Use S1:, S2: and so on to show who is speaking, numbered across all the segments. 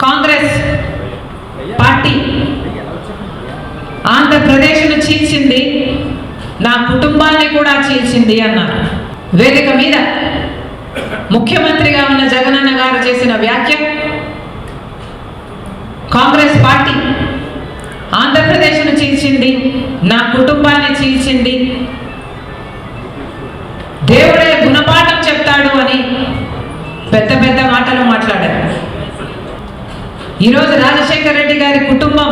S1: Congress party ఆంధ్రప్రదేశ్ను చీల్చింది, నా కుటుంబాన్ని కూడా చీల్చింది అన్నారు. వేదిక మీద ముఖ్యమంత్రిగా ఉన్న జగనన్న గారు చేసిన వ్యాఖ్య, కాంగ్రెస్ పార్టీ ఆంధ్రప్రదేశ్ను చీల్చింది, నా కుటుంబాన్ని చీల్చింది, దేవుడే గుణపాఠం చెప్తాడు అని పెద్ద పెద్ద మాటలు మాట్లాడారు. ఈరోజు రాజశేఖర రెడ్డి గారి కుటుంబం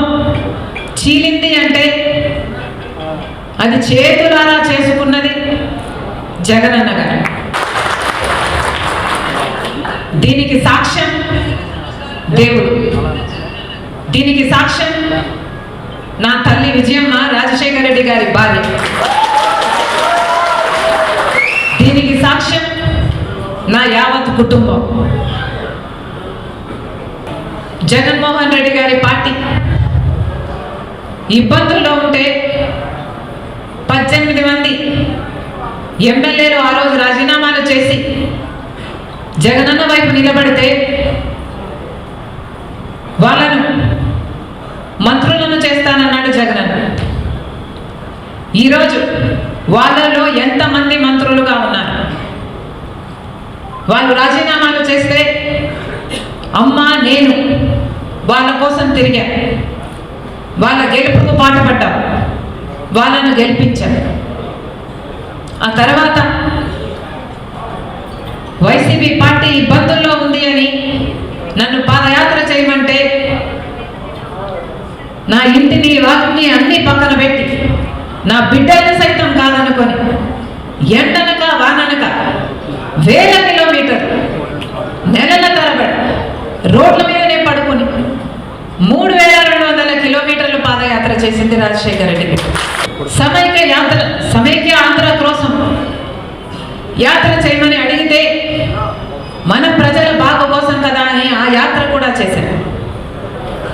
S1: చీలింది అంటే అది చేతులారా చేసుకున్నది జగనన్న గారు. దీనికి సాక్ష్యం దేవుడు, దీనికి సాక్ష్యం నా తల్లి విజయమ్మ, రాజశేఖర రెడ్డి గారి భార్య, దీనికి సాక్ష్యం నా యావత్ కుటుంబం. జగన్మోహన్ రెడ్డి గారి పార్టీ ఇబ్బందుల్లో ఉంటే 18 మంది ఎమ్మెల్యేలు ఆ రోజు రాజీనామాలు చేసి జగనన్న వైపు నిలబడితే వాళ్ళను మంత్రులను చేస్తానన్నాడు జగనన్న. ఈరోజు వాళ్ళలో ఎంతమంది మంత్రులుగా ఉన్నారు? వాళ్ళు రాజీనామాలు చేస్తే అమ్మా నేను వాళ్ళ కోసం తిరిగా, వాళ్ళ గెలుపుకు పాటుపడ్డాం, వాళ్ళను గెలిపించాం. ఆ తర్వాత వైసీపీ పార్టీ ఇబ్బందుల్లో ఉంది అని నన్ను పాదయాత్ర చేయమంటే నా ఇంటిని వాకిని అన్ని పక్కన పెట్టి నా బిడ్డలను సైతం కాదనుకొని ఎండనక వాననక వేల కిలోమీటర్లు నెలల తరబడి రోడ్ల మీదనే పడుకుని 3200 కిలోమీటర్లు పాదయాత్ర చేసింది రాజశేఖర రెడ్డి. సమైక్య ఆంధ్ర కోసం యాత్ర చేయమని అడిగితే మన ప్రజల బాగు కోసం కదా అని ఆ యాత్ర కూడా చేశారు.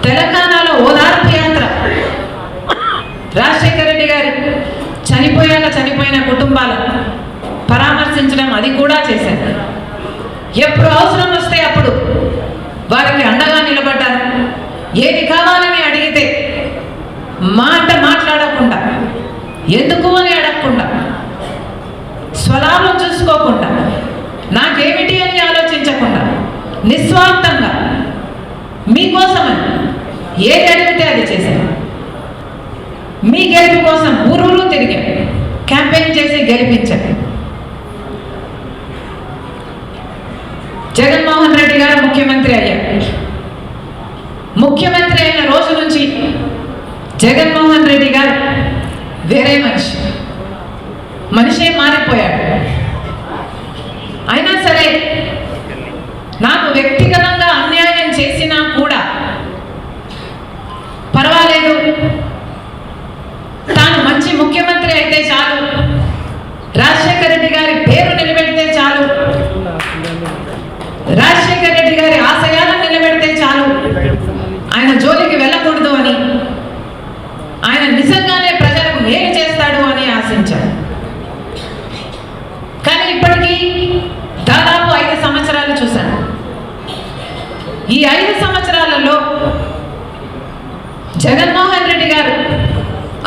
S1: తెలంగాణలో ఓదార్పు యాత్ర, రాజశేఖర రెడ్డి గారు చనిపోయిన కుటుంబాలను పరామర్శించడం, అది కూడా చేశారు. ఎప్పుడు అవసరం వస్తే అప్పుడు వారికి అండగా నిలబడ్డారు. ఏది కావాలని అడిగితే మాట మాట్లాడకుండా, ఎందుకు అని అడగకుండా, స్వలాభం చూసుకోకుండా, నాకేమిటి అని ఆలోచించకుండా నిస్వార్థంగా మీకోసమని ఏది అడిగితే అది చేశారు. మీ గెలుపు కోసం ఊరూరు తిరిగారు, క్యాంపెయిన్ చేసి గెలిపించారు. జగన్మోహన్ రెడ్డి గారు ముఖ్యమంత్రి అయ్యారు. ముఖ్యమంత్రి అయిన రోజు నుంచి జగన్మోహన్ రెడ్డి గారు వేరే మనిషే మారిపోయాడు. అయినా సరే నాకు వ్యక్తిగతంగా అన్యాయం చేసినా కూడా పర్వాలేదు, తాను మంచి ముఖ్యమంత్రి అయితే చాలు, రాజశేఖర రెడ్డి గారి పేరు నిలబెడితే చాలు, రాజశేఖర రెడ్డి గారి ఆశయాలను నిలబెడితే చాలు, ఆయన జోలికి వెళ్ళకూడదు అని, ఆయన నిజంగానే ప్రజలకు మేలు చేస్తాడు అని ఆశించాడు. కానీ ఇప్పటికీ దాదాపు 5 సంవత్సరాలు చూశాను. ఈ 5 సంవత్సరాలలో జగన్మోహన్ రెడ్డి గారు,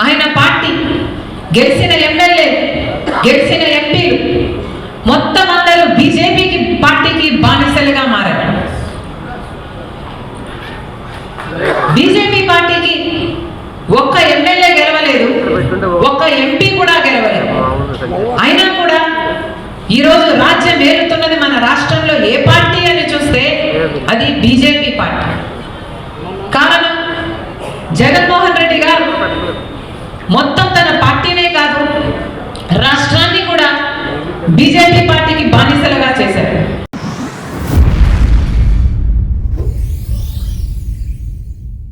S1: ఆయన పార్టీ, గెలిచిన ఎమ్మెల్యే, గెలిచిన ఎంపీలు మొత్తం అందరూ బీజేపీకి పార్టీకి బానిసలుగా మారారు. బీజేపీ పార్టీకి ఒక్క ఎమ్మెల్యే గెలవలేదు, ఒక్క ఎంపీ కూడా గెలవలేదు. అయినా కూడా ఈరోజు రాజ్యం ఏలుతున్నది మన రాష్ట్రంలో ఏ పార్టీ అని చూస్తే అది బీజేపీ పార్టీ. కారణం జగన్మోహన్ రెడ్డి గారు మొత్తం